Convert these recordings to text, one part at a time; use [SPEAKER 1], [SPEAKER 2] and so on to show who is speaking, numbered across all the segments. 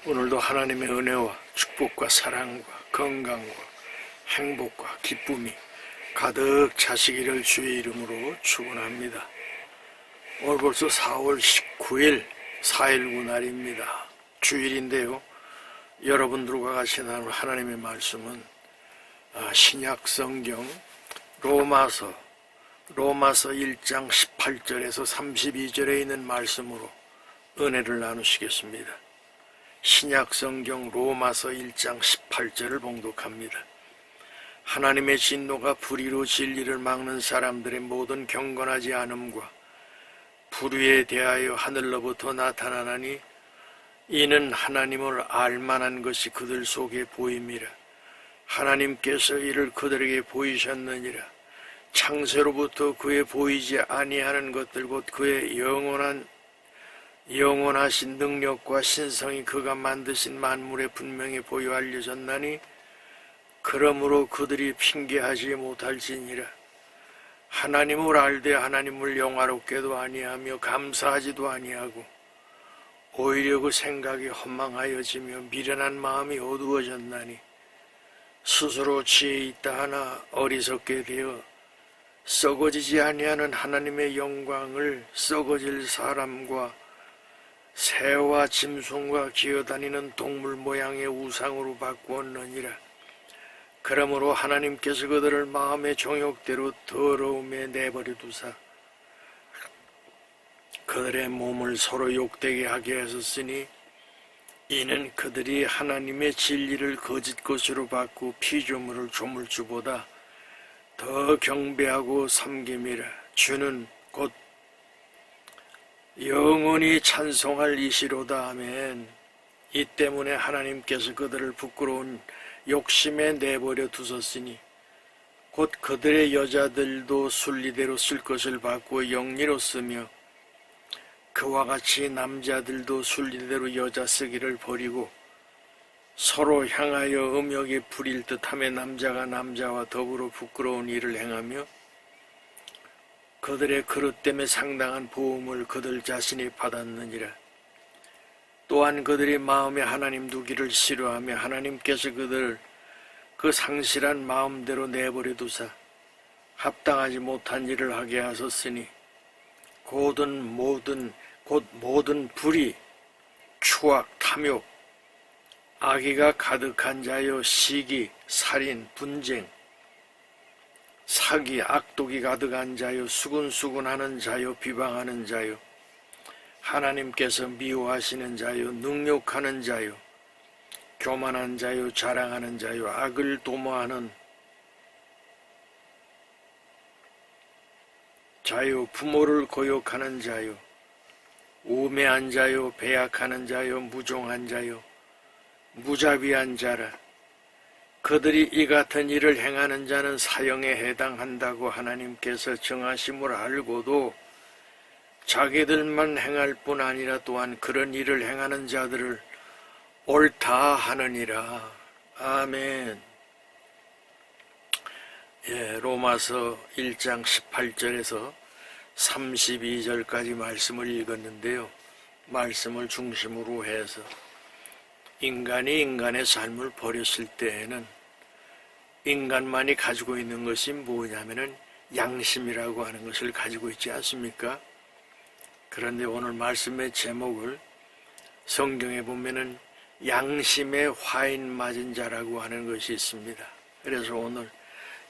[SPEAKER 1] 오늘도 하나님의 은혜와 축복과 사랑과 건강과 행복과 기쁨이 가득 차시기를 주의 이름으로 축원합니다. 오늘 벌써 4월 19일 4.19 날입니다. 주일인데요. 여러분들과 같이 나눌 하나님의 말씀은 신약 성경 로마서 1장 18절에서 32절에 있는 말씀으로 은혜를 나누시겠습니다. 신약 성경 로마서 1장 18절을 봉독합니다. 하나님의 진노가 불의로 진리를 막는 사람들의 모든 경건하지 않음과 불의에 대하여 하늘로부터 나타나나니 이는 하나님을 알만한 것이 그들 속에 보임이라. 하나님께서 이를 그들에게 보이셨느니라. 창세로부터 그의 보이지 아니하는 것들 곧 그의 영원하신 능력과 신성이 그가 만드신 만물에 분명히 보여 알려졌나니 그러므로 그들이 핑계하지 못할지니라. 하나님을 알되 하나님을 영화롭게도 아니하며 감사하지도 아니하고 오히려 그 생각이 허망하여지며 미련한 마음이 어두워졌나니 스스로 지혜 있다 하나 어리석게 되어 썩어지지 아니하는 하나님의 영광을 썩어질 사람과 새와 짐승과 기어다니는 동물 모양의 우상으로 바꾸었느니라. 그러므로 하나님께서 그들을 마음의 정욕대로 더러움에 내버려 두사 그들의 몸을 서로 욕되게 하게 하셨으니 이는 그들이 하나님의 진리를 거짓 것으로 바꾸 피조물을 조물주보다 더 경배하고 섬김이라. 주는 곧 영원히 찬송할 이시로다. 아멘. 이 때문에 하나님께서 그들을 부끄러운 욕심에 내버려 두셨으니 곧 그들의 여자들도 순리대로 쓸 것을 바꾸어 영리로 쓰며 그와 같이 남자들도 순리대로 여자 쓰기를 버리고 서로 향하여 음욕에 부릴 듯하며 남자가 남자와 더불어 부끄러운 일을 행하며 그들의 그릇 때문에 상당한 보응을 그들 자신이 받았느니라. 또한 그들이 마음에 하나님 두기를 싫어하며 하나님께서 그들을 그 상실한 마음대로 내버려 두사 합당하지 못한 일을 하게 하셨으니 곧 모든 불의, 추악, 탐욕, 악의가 가득한 자요, 시기, 살인, 분쟁, 사기, 악독이 가득한 자요, 수군수군하는 자요, 비방하는 자요, 하나님께서 미워하시는 자요, 능욕하는 자요, 교만한 자요, 자랑하는 자요, 악을 도모하는 자요, 부모를 거욕하는 자요, 우매한 자요, 배약하는 자요, 무종한 자요, 무자비한 자라. 그들이 이 같은 일을 행하는 자는 사형에 해당한다고 하나님께서 정하심을 알고도 자기들만 행할 뿐 아니라 또한 그런 일을 행하는 자들을 옳다 하느니라. 아멘. 로마서 1장 18절에서 32절까지 말씀을 읽었는데요. 말씀을 중심으로 해서 인간이 인간의 삶을 버렸을 때에는 인간만이 가지고 있는 것이 뭐냐면은 양심이라고 하는 것을 가지고 있지 않습니까? 그런데 오늘 말씀의 제목을 성경에 보면은 양심의 화인 맞은 자라고 하는 것이 있습니다. 그래서 오늘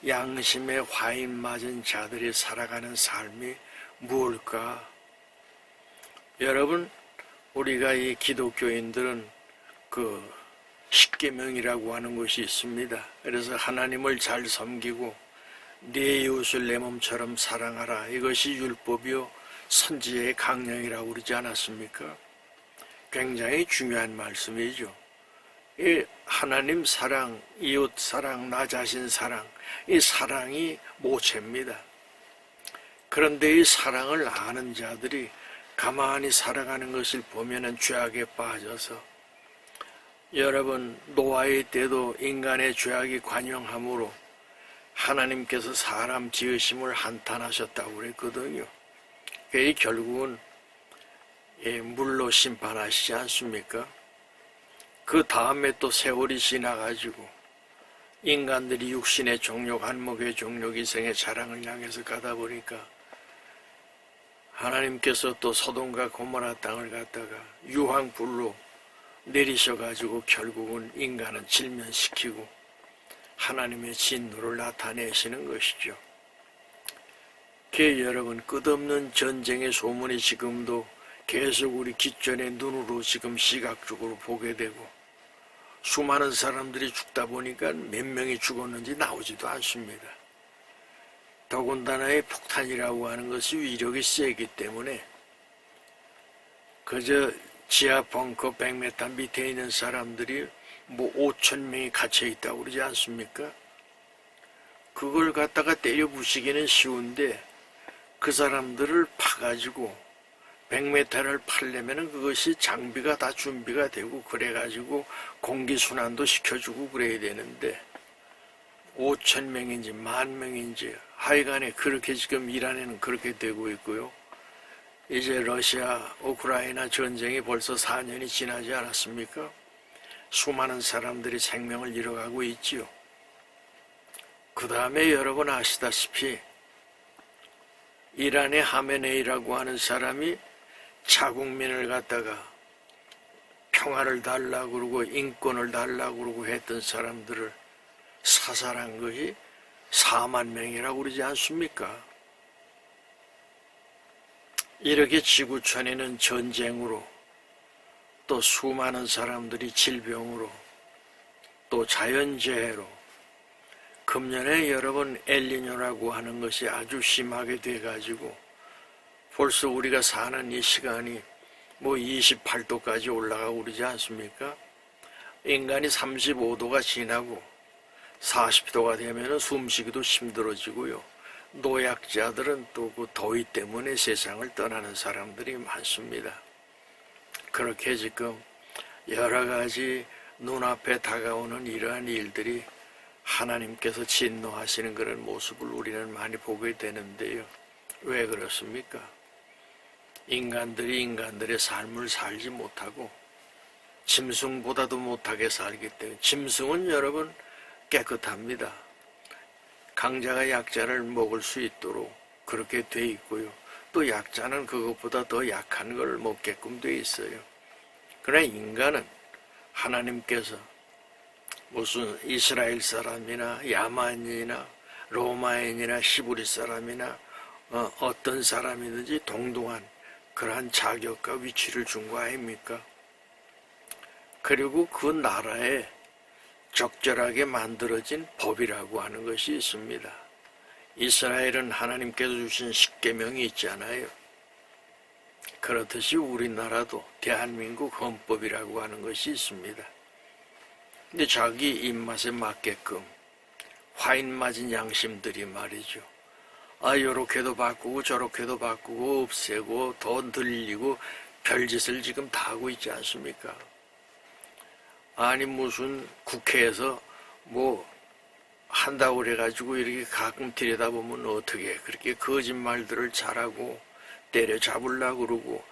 [SPEAKER 1] 양심의 화인 맞은 자들이 살아가는 삶이 무엇일까? 여러분, 우리가 이 기독교인들은 그 십계명이라고 하는 것이 있습니다. 그래서 하나님을 잘 섬기고 네 이웃을 내 몸처럼 사랑하라. 이것이 율법이요 선지자의 강령이라고 그러지 않았습니까? 굉장히 중요한 말씀이죠. 이 하나님 사랑, 이웃 사랑, 나 자신 사랑, 이 사랑이 모체입니다. 그런데 이 사랑을 아는 자들이 가만히 살아가는 것을 보면은 죄악에 빠져서 여러분 노아의 때도 인간의 죄악이 관영함으로 하나님께서 사람 지으심을 한탄하셨다고 그랬거든요. 그게 결국은 물로 심판하시지 않습니까? 그 다음에 또 세월이 지나가지고 인간들이 육신의 종력, 한목의 종력, 이생의 자랑을 향해서 가다 보니까 하나님께서 또 소돔과 고모라 땅을 갖다가 유황불로 내리셔가지고 결국은 인간은 질면시키고 하나님의 진노를 나타내시는 것이죠. 여러분, 끝없는 전쟁의 소문이 지금도 계속 우리 기존의 눈으로 지금 시각적으로 보게 되고 수많은 사람들이 죽다 보니까 몇 명이 죽었는지 나오지도 않습니다. 더군다나 폭탄이라고 하는 것이 위력이 세기 때문에 그저 지하 벙커 100m 밑에 있는 사람들이 뭐 5천 명이 갇혀있다고 그러지 않습니까? 그걸 갖다가 때려 부시기는 쉬운데 그 사람들을 파가지고 100m를 파려면 그것이 장비가 다 준비가 되고 그래가지고 공기순환도 시켜주고 그래야 되는데 5천 명인지 10,000명인지 하여간에 그렇게 지금 이란에는 그렇게 되고 있고요. 이제 러시아 우크라이나 전쟁이 벌써 4년이 지나지 않았습니까? 수많은 사람들이 생명을 잃어가고 있지요. 그 다음에 여러분 아시다시피 이란의 하메네이라고 하는 사람이 자국민을 갖다가 평화를 달라고 그러고 인권을 달라고 그러고 했던 사람들을 사살한 것이 4만 명이라고 그러지 않습니까? 이렇게 지구촌에는 전쟁으로 또 수많은 사람들이 질병으로 또 자연재해로 금년에 여러분 엘니뇨라고 하는 것이 아주 심하게 돼가지고 벌써 우리가 사는 이 시간이 뭐 28도까지 올라가고 그러지 않습니까? 인간이 35도가 지나고 40도가 되면 숨쉬기도 힘들어지고요. 노약자들은 또 그 더위 때문에 세상을 떠나는 사람들이 많습니다. 그렇게 지금 여러 가지 눈앞에 다가오는 이러한 일들이 하나님께서 진노하시는 그런 모습을 우리는 많이 보게 되는데요. 왜 그렇습니까? 인간들이 인간들의 삶을 살지 못하고 짐승보다도 못하게 살기 때문에 짐승은 여러분 깨끗합니다. 강자가 약자를 먹을 수 있도록 그렇게 돼 있고요. 또 약자는 그것보다 더 약한 걸 먹게끔 돼 있어요. 그러나 인간은 하나님께서 무슨 이스라엘 사람이나 야만인이나 로마인이나 히브리 사람이나 어떤 사람이든지 동등한 그러한 자격과 위치를 준 거 아닙니까? 그리고 그 나라에 적절하게 만들어진 법이라고 하는 것이 있습니다. 이스라엘은 하나님께서 주신 십계명이 있잖아요. 그렇듯이 우리나라도 대한민국 헌법이라고 하는 것이 있습니다. 근데 자기 입맛에 맞게끔 화인 맞은 양심들이 말이죠. 요렇게도 바꾸고 저렇게도 바꾸고 없애고 더 늘리고 별짓을 지금 다 하고 있지 않습니까? 아니 무슨 국회에서 뭐 한다고 그래가지고 이렇게 가끔 들여다보면 어떻게 그렇게 거짓말들을 잘하고 때려잡으려고 그러고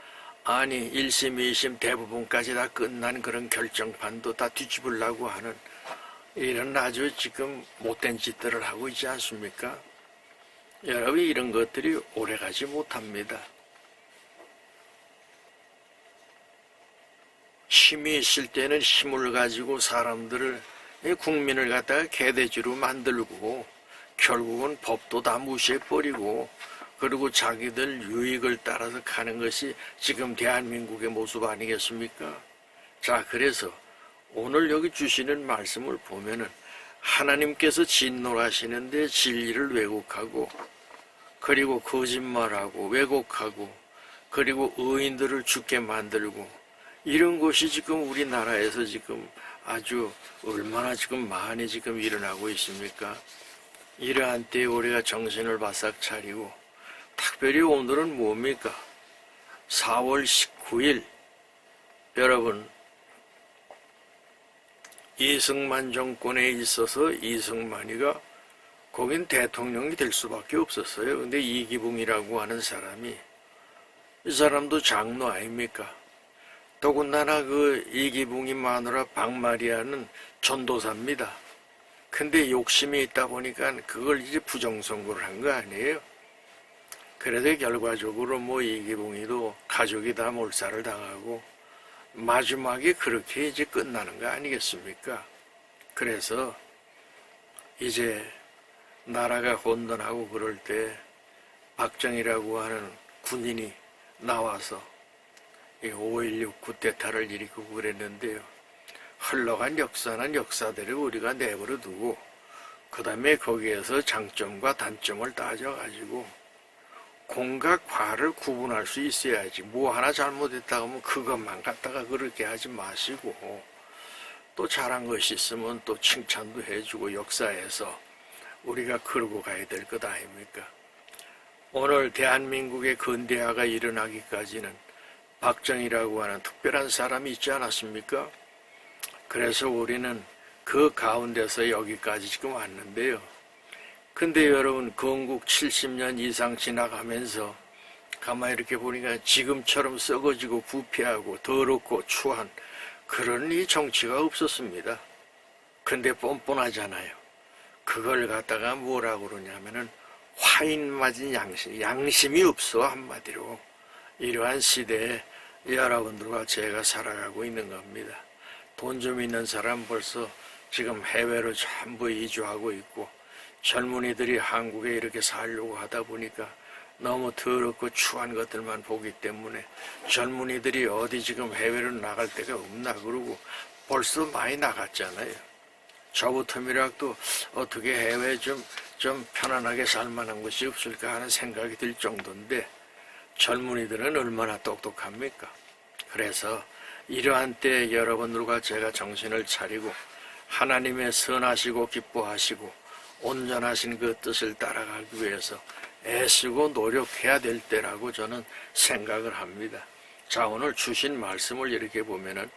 [SPEAKER 1] 아니 1심 2심 대부분까지 다 끝난 그런 결정판도 다 뒤집으려고 하는 이런 아주 지금 못된 짓들을 하고 있지 않습니까? 여러분 이런 것들이 오래가지 못합니다. 힘이 있을 때는 힘을 가지고 사람들을 국민을 갖다가 개돼지로 만들고 결국은 법도 다 무시해버리고 그리고 자기들 유익을 따라서 가는 것이 지금 대한민국의 모습 아니겠습니까? 자, 그래서 오늘 여기 주시는 말씀을 보면은 하나님께서 진노하시는데 진리를 왜곡하고 그리고 거짓말하고 왜곡하고 그리고 의인들을 죽게 만들고 이런 것이 지금 우리나라에서 지금 아주 얼마나 지금 많이 지금 일어나고 있습니까? 이러한 때에 우리가 정신을 바싹 차리고 특별히 오늘은 뭡니까? 4월 19일 여러분 이승만 정권에 있어서 이승만이가 거긴 대통령이 될 수밖에 없었어요. 근데 이기붕이라고 하는 사람이 이 사람도 장로 아닙니까? 더군다나 그 이기붕이 마누라 박마리아는 전도사입니다. 근데 욕심이 있다 보니까 그걸 이제 부정선거를 한 거 아니에요. 그래서 결과적으로 뭐 이기붕이도 가족이 다 몰살을 당하고 마지막에 그렇게 이제 끝나는 거 아니겠습니까? 그래서 이제 나라가 혼돈하고 그럴 때 박정희라고 하는 군인이 나와서 5.16 쿠데타를 일으키고 그랬는데요. 흘러간 역사는 역사대로 우리가 내버려 두고 그 다음에 거기에서 장점과 단점을 따져가지고 공과 과를 구분할 수 있어야지. 뭐 하나 잘못했다 하면 그것만 갖다가 그렇게 하지 마시고 또 잘한 것이 있으면 또 칭찬도 해주고 역사에서 우리가 그러고 가야 될 것 아닙니까? 오늘 대한민국의 근대화가 일어나기까지는 박정희라고 하는 특별한 사람이 있지 않았습니까? 그래서 우리는 그 가운데서 여기까지 지금 왔는데요. 근데 여러분 건국 70년 이상 지나가면서 가만히 이렇게 보니까 지금처럼 썩어지고 부패하고 더럽고 추한 그런 이 정치가 없었습니다. 근데 뻔뻔하잖아요. 그걸 갖다가 뭐라고 그러냐면은 화인 맞은 양심이 없어 한마디로. 이러한 시대에 여러분들과 제가 살아가고 있는 겁니다. 돈 좀 있는 사람 벌써 지금 해외로 전부 이주하고 있고 젊은이들이 한국에 이렇게 살려고 하다 보니까 너무 더럽고 추한 것들만 보기 때문에 젊은이들이 어디 지금 해외로 나갈 데가 없나 그러고 벌써 많이 나갔잖아요. 저부터이라도 어떻게 해외에 좀 편안하게 살만한 곳이 없을까 하는 생각이 들 정도인데 젊은이들은 얼마나 똑똑합니까? 그래서 이러한 때 여러분들과 제가 정신을 차리고 하나님의 선하시고 기뻐하시고 온전하신 그 뜻을 따라가기 위해서 애쓰고 노력해야 될 때라고 저는 생각을 합니다. 자, 오늘 주신 말씀을 이렇게 보면은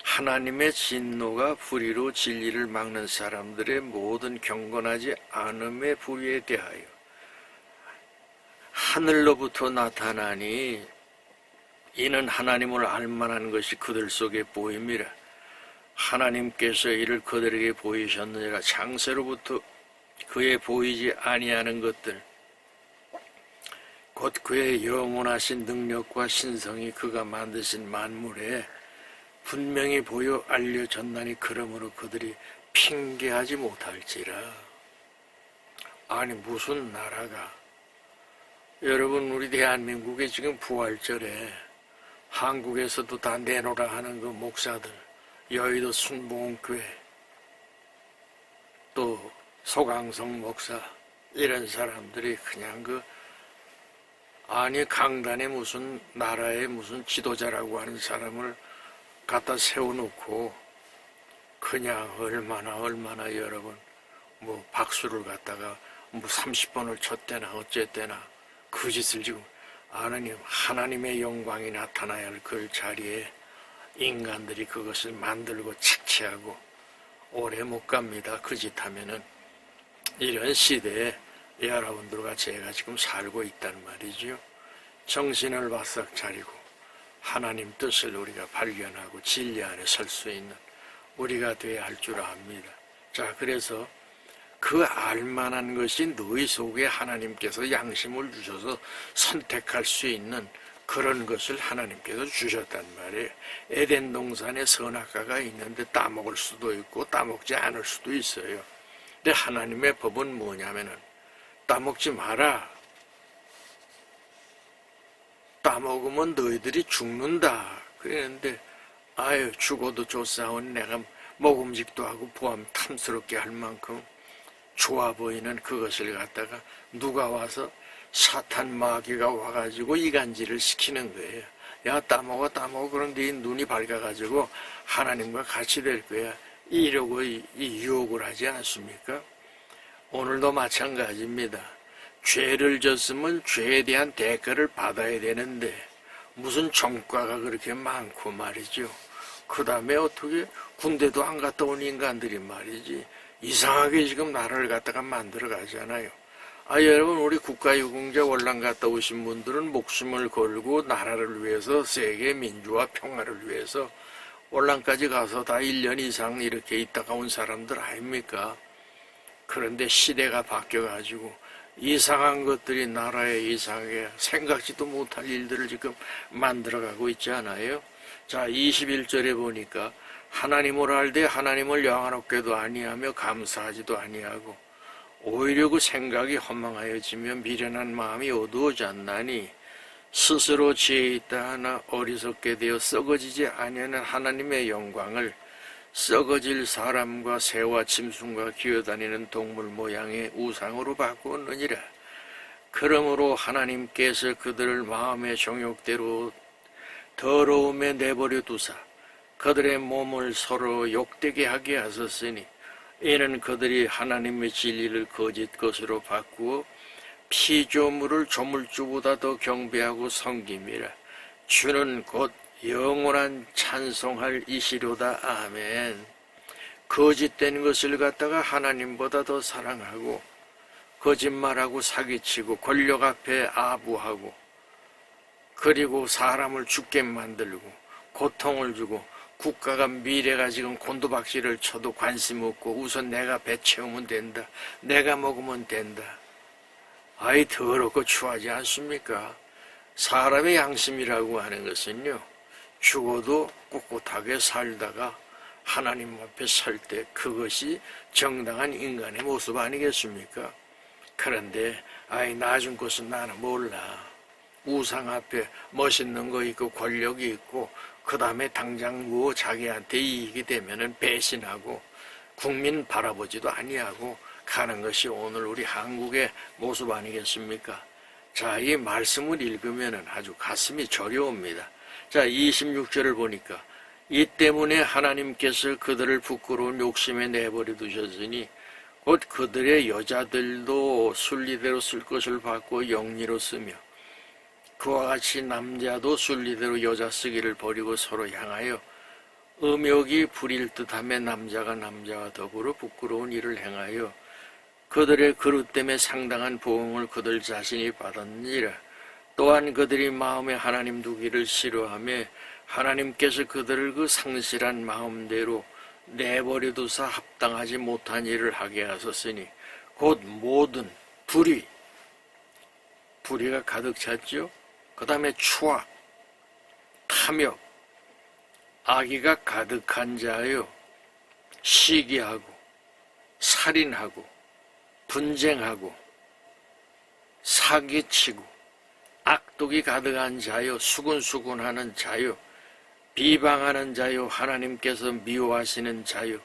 [SPEAKER 1] 하나님의 진노가 불의로 진리를 막는 사람들의 모든 경건하지 않음의 불의에 대하여 하늘로부터 나타나니 이는 하나님을 알만한 것이 그들 속에 보임이라. 하나님께서 이를 그들에게 보이셨느니라. 창세로부터 그의 보이지 아니하는 것들 곧 그의 영원하신 능력과 신성이 그가 만드신 만물에 분명히 보여 알려졌나니 그러므로 그들이 핑계하지 못할지라. 아니 무슨 나라가 여러분 우리 대한민국에 지금 부활절에 한국에서도 다 내놓으라 하는 그 목사들 여의도 순복음교회 또 소강성 목사 이런 사람들이 그냥 아니 강단에 무슨 나라의 무슨 지도자라고 하는 사람을 갖다 세워놓고 그냥 얼마나 여러분 뭐 박수를 갖다가 뭐 30번을 쳤대나 어쨌대나 그 짓을 지금 하나님의 영광이 나타나야 할 그 자리에 인간들이 그것을 만들고 착취하고 오래 못 갑니다. 그 짓 하면은 이런 시대에 여러분들과 제가 지금 살고 있단 말이죠. 정신을 바싹 차리고 하나님 뜻을 우리가 발견하고 진리 안에 설 수 있는 우리가 되어야 할 줄 압니다. 자, 그래서 그 알만한 것이 너희 속에 하나님께서 양심을 주셔서 선택할 수 있는 그런 것을 하나님께서 주셨단 말이에요. 에덴 동산에 선악과가 있는데 따먹을 수도 있고 따먹지 않을 수도 있어요. 근데 하나님의 법은 뭐냐면은 따먹지 마라. 따먹으면 너희들이 죽는다. 그랬는데 아유 죽어도 좋사오니 내가 먹음직도 하고 보암 탐스럽게 할 만큼 좋아 보이는 그것을 갖다가 누가 와서 사탄 마귀가 와가지고 이간질을 시키는 거예요. 야 따먹어 그럼 네 눈이 밝아가지고 하나님과 같이 될 거야. 이러고 이 유혹을 하지 않습니까? 오늘도 마찬가지입니다. 죄를 졌으면 죄에 대한 대가를 받아야 되는데 무슨 정과가 그렇게 많고 말이죠. 그 다음에 어떻게 군대도 안 갔다 온 인간들이 말이지 이상하게 지금 나라를 갖다가 만들어 가잖아요. 여러분, 우리 국가유공자 월남 갔다 오신 분들은 목숨을 걸고 나라를 위해서, 세계 민주화 평화를 위해서 월남까지 가서 다 1년 이상 이렇게 있다가 온 사람들 아닙니까? 그런데 시대가 바뀌어가지고 이상한 것들이 나라에 이상하게 생각지도 못할 일들을 지금 만들어가고 있지 않아요? 자, 21절에 보니까 하나님을 알되 하나님을 영화롭게도 아니하며 감사하지도 아니하고 오히려 그 생각이 허망하여지며 미련한 마음이 어두워졌나니 스스로 지혜 있다 하나 어리석게 되어 썩어지지 아니하는 하나님의 영광을 썩어질 사람과 새와 짐승과 기어다니는 동물 모양의 우상으로 바꾸었느니라. 그러므로 하나님께서 그들을 마음의 정욕대로 더러움에 내버려 두사 그들의 몸을 서로 욕되게 하게 하셨으니 이는 그들이 하나님의 진리를 거짓 것으로 바꾸어 피조물을 조물주보다 더 경배하고 섬김이라. 주는 곧 영원한 찬송할 이시로다. 아멘. 거짓된 것을 갖다가 하나님보다 더 사랑하고 거짓말하고 사기치고 권력 앞에 아부하고 그리고 사람을 죽게 만들고 고통을 주고 국가가 미래가 지금 곤두박질을 쳐도 관심 없고 우선 내가 배 채우면 된다. 내가 먹으면 된다. 아이 더럽고 추하지 않습니까? 사람의 양심이라고 하는 것은요. 죽어도 꿋꿋하게 살다가 하나님 앞에 설 때 그것이 정당한 인간의 모습 아니겠습니까? 그런데 아이 나중 것은 나는 몰라. 우상 앞에 멋있는 거 있고 권력이 있고 그 다음에 당장 뭐 자기한테 이익이 되면은 배신하고 국민 바라보지도 아니하고 가는 것이 오늘 우리 한국의 모습 아니겠습니까? 자, 이 말씀을 읽으면은 아주 가슴이 저려옵니다. 자, 26절을 보니까 이 때문에 하나님께서 그들을 부끄러운 욕심에 내버려 두셨으니 곧 그들의 여자들도 순리대로 쓸 것을 받고 영리로 쓰며 그와 같이 남자도 순리대로 여자 쓰기를 버리고 서로 향하여 음욕이 부릴 듯하며 남자가 남자와 더불어 부끄러운 일을 행하여 그들의 그릇 때문에 상당한 보응을 그들 자신이 받았느니라. 또한 그들이 마음에 하나님 두기를 싫어하며 하나님께서 그들을 그 상실한 마음대로 내버려 두사 합당하지 못한 일을 하게 하셨으니 곧 모든 불의가 가득 찼죠. 그 다음에 추악, 탐욕, 악의가 가득한 자요. 시기하고 살인하고 분쟁하고 사기치고 악독이 가득한 자요. 수군수군하는 자요. 비방하는 자요. 하나님께서 미워하시는 자요.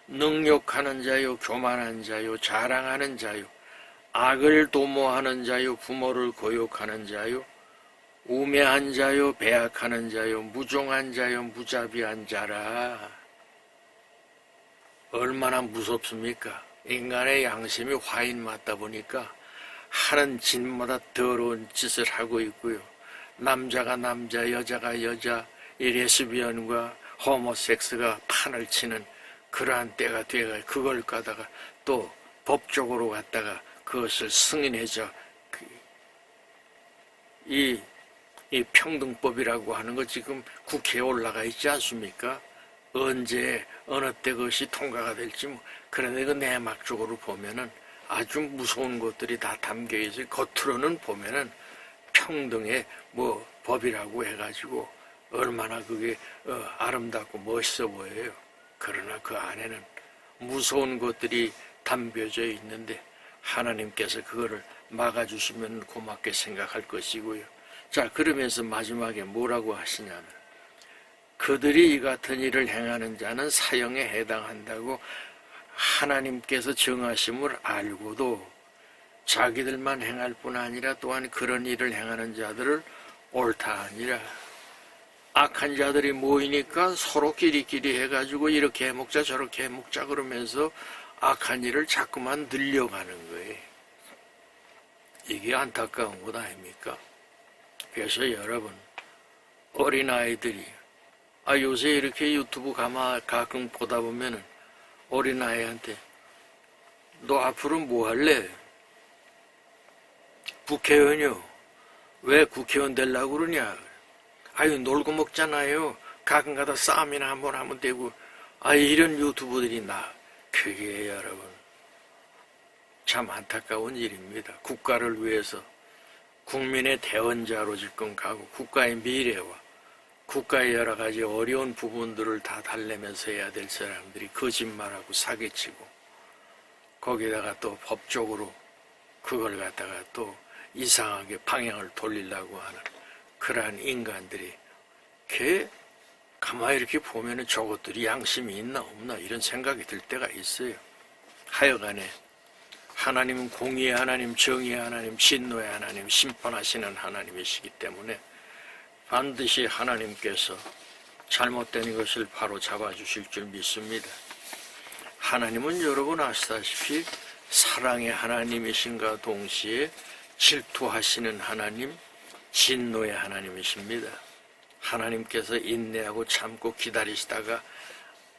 [SPEAKER 1] 능욕하는 자요. 교만한 자요. 자랑하는 자요. 악을 도모하는 자요. 부모를 고욕하는 자요. 우매한 자요. 배악하는 자요. 무종한 자요. 무자비한 자라. 얼마나 무섭습니까? 인간의 양심이 화인 맞다 보니까 하는 짓마다 더러운 짓을 하고 있고요. 남자가 남자, 여자가 여자, 이 레스비언과 호모섹스가 판을 치는 그러한 때가 돼가 그걸 가다가 또 법적으로 갖다가 그것을 승인해서 이 평등법이라고 하는 거 지금 국회에 올라가 있지 않습니까? 언제 어느 때 그것이 통과가 될지 그런데 그 내막적으로 보면은 아주 무서운 것들이 다 담겨 있어요. 겉으로는 보면은 평등의 법이라고 해가지고 얼마나 그게 아름답고 멋있어 보여요. 그러나 그 안에는 무서운 것들이 담겨져 있는데 하나님께서 그거를 막아주시면 고맙게 생각할 것이고요. 자, 그러면서 마지막에 뭐라고 하시냐면 그들이 이 같은 일을 행하는 자는 사형에 해당한다고 하나님께서 정하심을 알고도 자기들만 행할 뿐 아니라 또한 그런 일을 행하는 자들을 옳다 하니라. 악한 자들이 모이니까 서로 끼리끼리 해가지고 이렇게 해먹자 저렇게 해먹자 그러면서 악한 일을 자꾸만 늘려가는 거예요. 이게 안타까운 것 아닙니까? 그래서 여러분 어린아이들이 요새 이렇게 유튜브 가끔 보다 보면은 어린아이한테 너 앞으로 뭐 할래? 국회의원이요. 왜 국회의원 되려고 그러냐? 아유, 놀고 먹잖아요. 가끔가다 싸움이나 한번 하면 되고. 이런 유튜브들이 그게 여러분 참 안타까운 일입니다. 국가를 위해서 국민의 대원자로 지금 가고 국가의 미래와 국가의 여러 가지 어려운 부분들을 다 달래면서 해야 될 사람들이 거짓말하고 사기치고 거기다가 또 법적으로 그걸 갖다가 또 이상하게 방향을 돌리려고 하는 그러한 인간들이 가만히 이렇게 보면은 저것들이 양심이 있나 없나 이런 생각이 들 때가 있어요. 하여간에 하나님은 공의의 하나님, 정의의 하나님, 진노의 하나님, 심판하시는 하나님이시기 때문에 반드시 하나님께서 잘못된 것을 바로 잡아주실 줄 믿습니다. 하나님은 여러분 아시다시피 사랑의 하나님이신가 동시에 질투하시는 하나님, 진노의 하나님이십니다. 하나님께서 인내하고 참고 기다리시다가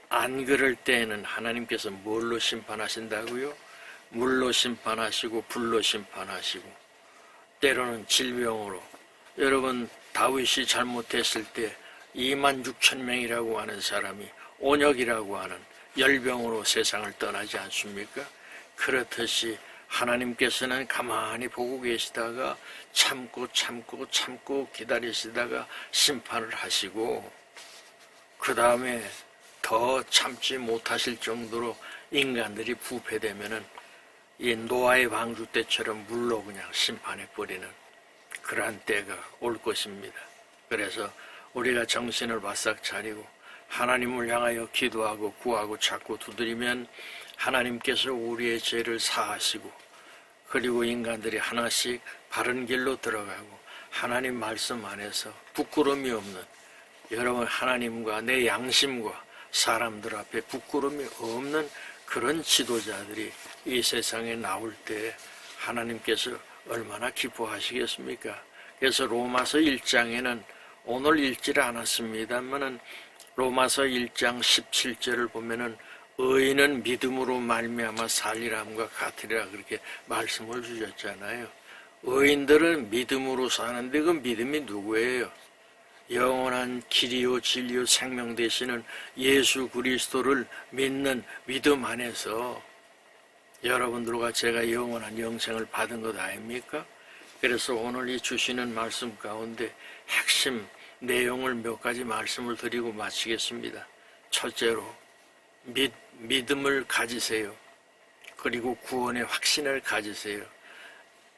[SPEAKER 1] 안 그럴 때에는 하나님께서 뭘로 심판하신다고요? 물로 심판하시고 불로 심판하시고 때로는 질병으로. 여러분 다윗이 잘못했을 때 26,000명이라고 하는 사람이 온역이라고 하는 열병으로 세상을 떠나지 않습니까? 그렇듯이 하나님께서는 가만히 보고 계시다가 참고 기다리시다가 심판을 하시고 그 다음에 더 참지 못하실 정도로 인간들이 부패되면은 이 노아의 방주 때처럼 물로 그냥 심판해버리는 그러한 때가 올 것입니다. 그래서 우리가 정신을 바싹 차리고 하나님을 향하여 기도하고 구하고 찾고 두드리면 하나님께서 우리의 죄를 사하시고 그리고 인간들이 하나씩 바른 길로 들어가고 하나님 말씀 안에서 부끄러움이 없는 여러분 하나님과 내 양심과 사람들 앞에 부끄러움이 없는 그런 지도자들이 이 세상에 나올 때 하나님께서 얼마나 기뻐하시겠습니까? 그래서 로마서 1장에는 오늘 읽지를 않았습니다만은 로마서 1장 17절을 보면은 의인은 믿음으로 말미암아 살리람과 같으리라 그렇게 말씀을 주셨잖아요. 의인들은 믿음으로 사는데 그 믿음이 누구예요? 영원한 길이요 진리요 생명 되시는 예수 그리스도를 믿는 믿음 안에서 여러분들과 제가 영원한 영생을 받은 것 아닙니까? 그래서 오늘 이 주시는 말씀 가운데 핵심 내용을 몇 가지 말씀을 드리고 마치겠습니다. 첫째로 믿음을 가지세요. 그리고 구원의 확신을 가지세요.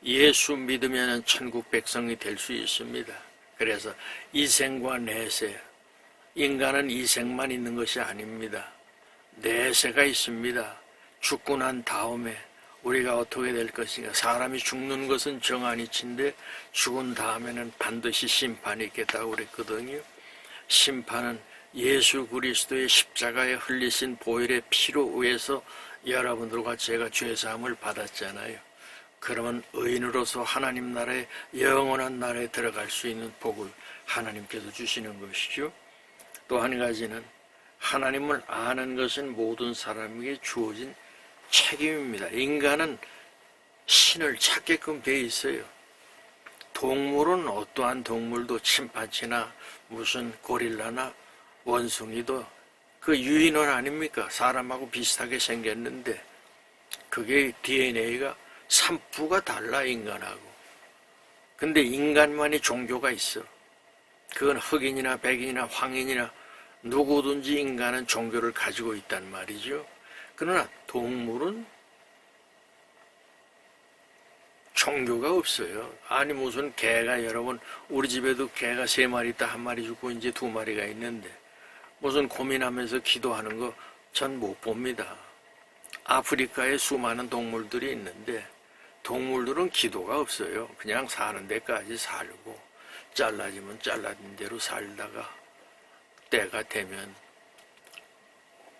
[SPEAKER 1] 예수 믿으면 천국 백성이 될 수 있습니다. 그래서 이생과 내세, 인간은 이생만 있는 것이 아닙니다. 내세가 있습니다. 죽고 난 다음에 우리가 어떻게 될 것인가. 사람이 죽는 것은 정한이치인데 죽은 다음에는 반드시 심판이 있겠다고 그랬거든요. 심판은 예수 그리스도의 십자가에 흘리신 보혈의 피로 의해서 여러분들과 제가 죄사함을 받았잖아요. 그러면 의인으로서 하나님 나라의 영원한 나라에 들어갈 수 있는 복을 하나님께서 주시는 것이죠. 또 한 가지는 하나님을 아는 것은 모든 사람에게 주어진 책임입니다. 인간은 신을 찾게끔 돼 있어요. 동물은 어떠한 동물도 침팬지나 무슨 고릴라나 원숭이도 그 유인원 아닙니까? 사람하고 비슷하게 생겼는데 그게 DNA가 산부가 달라 인간하고. 근데 인간만이 종교가 있어. 그건 흑인이나 백인이나 황인이나 누구든지 인간은 종교를 가지고 있단 말이죠. 그러나 동물은 종교가 없어요. 아니 무슨 개가 여러분 우리 집에도 개가 3마리 있다 1마리 죽고 이제 2마리가 있는데 무슨 고민하면서 기도하는 거 전 못 봅니다. 아프리카에 수많은 동물들이 있는데 동물들은 기도가 없어요. 그냥 사는 데까지 살고 잘라지면 잘라진 대로 살다가 때가 되면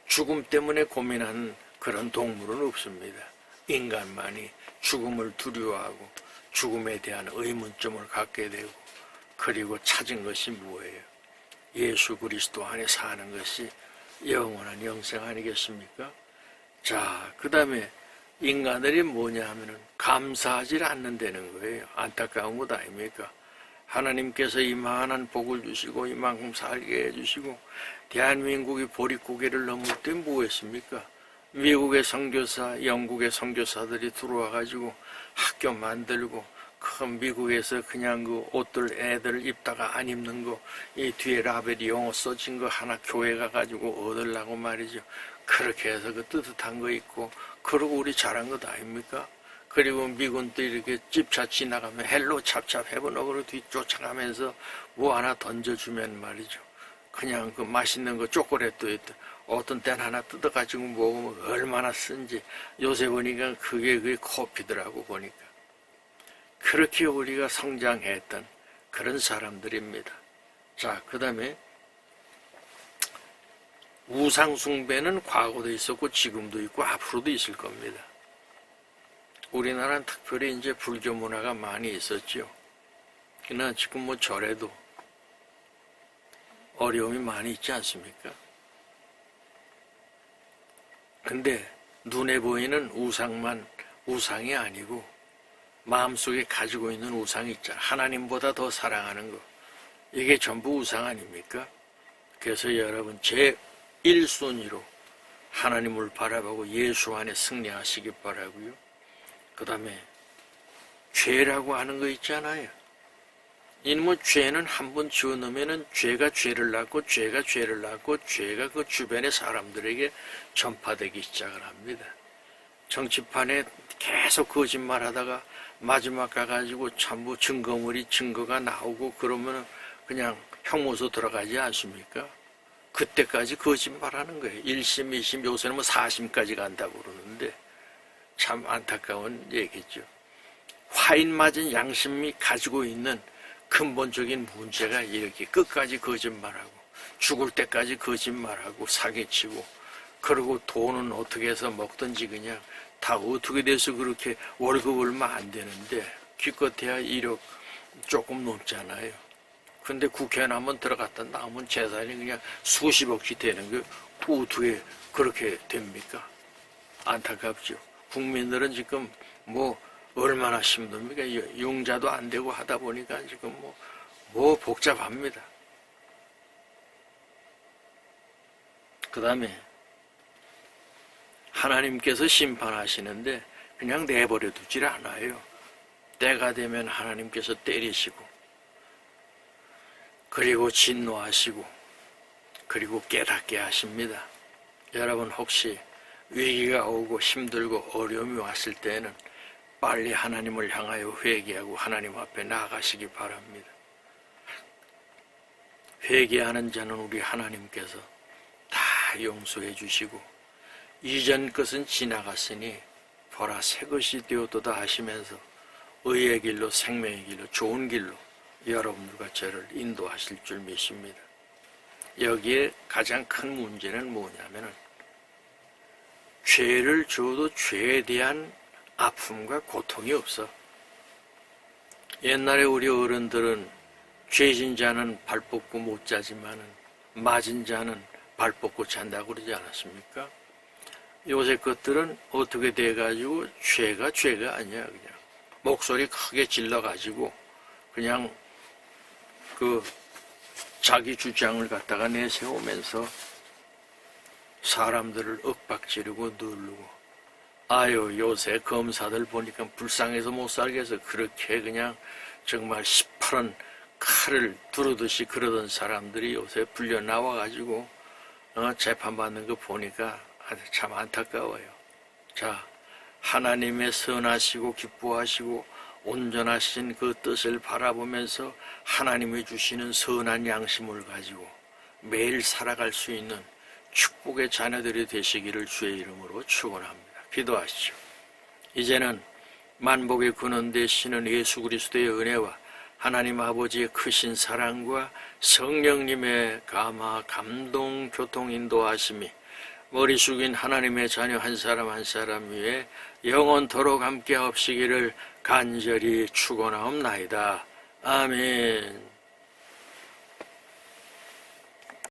[SPEAKER 1] 죽음 때문에 고민하는 그런 동물은 없습니다. 인간만이 죽음을 두려워하고 죽음에 대한 의문점을 갖게 되고 그리고 찾은 것이 뭐예요? 예수 그리스도 안에 사는 것이 영원한 영생 아니겠습니까? 자, 그 다음에 인간들이 뭐냐 하면은 감사하지 않는다는 거예요. 안타까운 것 아닙니까? 하나님께서 이만한 복을 주시고 이만큼 살게 해주시고 대한민국이 보릿고개를 넘을 때 뭐 했습니까? 미국의 선교사, 영국의 선교사들이 들어와가지고 학교 만들고 큰 미국에서 그냥 그 옷들 애들 입다가 안 입는 거 이 뒤에 라벨이 영어 써진 거 하나 교회 가가지고 얻으려고 말이죠. 그렇게 해서 그 뜨뜻한 거 있고 그러고 우리 잘한 것 아닙니까? 그리고 미군도 이렇게 집차 지나가면 헬로 찹찹 해보너그로 뒤쫓아가면서 뭐 하나 던져주면 말이죠. 그냥 그 맛있는 거 초콜릿도 있다. 어떤 때는 하나 뜯어가지고 먹으면 얼마나 쓴지 요새 보니까 그게 커피더라고 보니까. 그렇게 우리가 성장했던 그런 사람들입니다. 자, 그 다음에 우상숭배는 과거도 있었고 지금도 있고 앞으로도 있을 겁니다. 우리나라는 특별히 이제 불교 문화가 많이 있었죠. 그러나 지금 뭐 절에도 어려움이 많이 있지 않습니까? 근데 눈에 보이는 우상만 우상이 아니고 마음속에 가지고 있는 우상이 있잖아. 하나님보다 더 사랑하는 거. 이게 전부 우상 아닙니까? 그래서 여러분 제1순위로 하나님을 바라보고 예수 안에 승리하시기 바라고요. 그 다음에 죄라고 하는 거 있잖아요. 이놈의 죄는 한 번 지어놓으면 죄가 죄를 낳고 죄가 죄를 낳고 죄가 그 주변의 사람들에게 전파되기 시작을 합니다. 정치판에 계속 거짓말하다가 마지막 가가지고 전부 증거가 나오고 그러면 그냥 형무소 들어가지 않습니까? 그때까지 거짓말하는 거예요. 1심, 2심, 요새는 뭐 4심까지 간다고 그러는데 참 안타까운 얘기죠. 화인 맞은 양심이 가지고 있는 근본적인 문제가 이렇게 끝까지 거짓말하고 죽을 때까지 거짓말하고 사기치고 그리고 돈은 어떻게 해서 먹든지 그냥 다 어떻게 돼서 그렇게 월급 얼마 안 되는데 기껏해야 1억 조금 넘잖아요. 근데 국회에 한번 들어갔다 나오면 재산이 그냥 수십억씩 되는 게 어떻게 그렇게 됩니까? 안타깝죠. 국민들은 지금 뭐 얼마나 힘듭니까? 융자도 안 되고 하다 보니까 지금 뭐 복잡합니다. 그 다음에 하나님께서 심판하시는데 그냥 내버려 두질 않아요. 때가 되면 하나님께서 때리시고 그리고 진노하시고 그리고 깨닫게 하십니다. 여러분 혹시 위기가 오고 힘들고 어려움이 왔을 때는 빨리 하나님을 향하여 회개하고 하나님 앞에 나아가시기 바랍니다. 회개하는 자는 우리 하나님께서 다 용서해 주시고 이전 것은 지나갔으니 보라 새 것이 되었도다 하시면서 의의 길로 생명의 길로 좋은 길로 여러분들과 저를 인도하실 줄 믿습니다. 여기에 가장 큰 문제는 뭐냐면은 죄를 줘도 죄에 대한 아픔과 고통이 없어. 옛날에 우리 어른들은 죄진 자는 발 뻗고 못 자지만은 맞은 자는 발 뻗고 잔다고 그러지 않았습니까? 요새 것들은 어떻게 돼가지고 죄가 아니야. 그냥 목소리 크게 질러가지고 그냥 그 자기 주장을 갖다가 내세우면서 사람들을 윽박지르고 누르고 아유 요새 검사들 보니까 불쌍해서 못 살겠어. 그렇게 그냥 정말 시퍼런 칼을 두르듯이 그러던 사람들이 요새 불려 나와가지고 재판받는 거 보니까 아주 참 안타까워요. 자, 하나님의 선하시고 기뻐하시고 온전하신 그 뜻을 바라보면서 하나님이 주시는 선한 양심을 가지고 매일 살아갈 수 있는 축복의 자녀들이 되시기를 주의 이름으로 축원합니다. 기도하시죠. 이제는 만복의 근원 되시는 예수 그리스도의 은혜와 하나님 아버지의 크신 사랑과 성령님의 감화, 감동, 교통 인도하심이 머리 숙인 하나님의 자녀 한 사람 한 사람 위에 영원토록 함께 하시기를 간절히 축원하옵나이다. 아멘.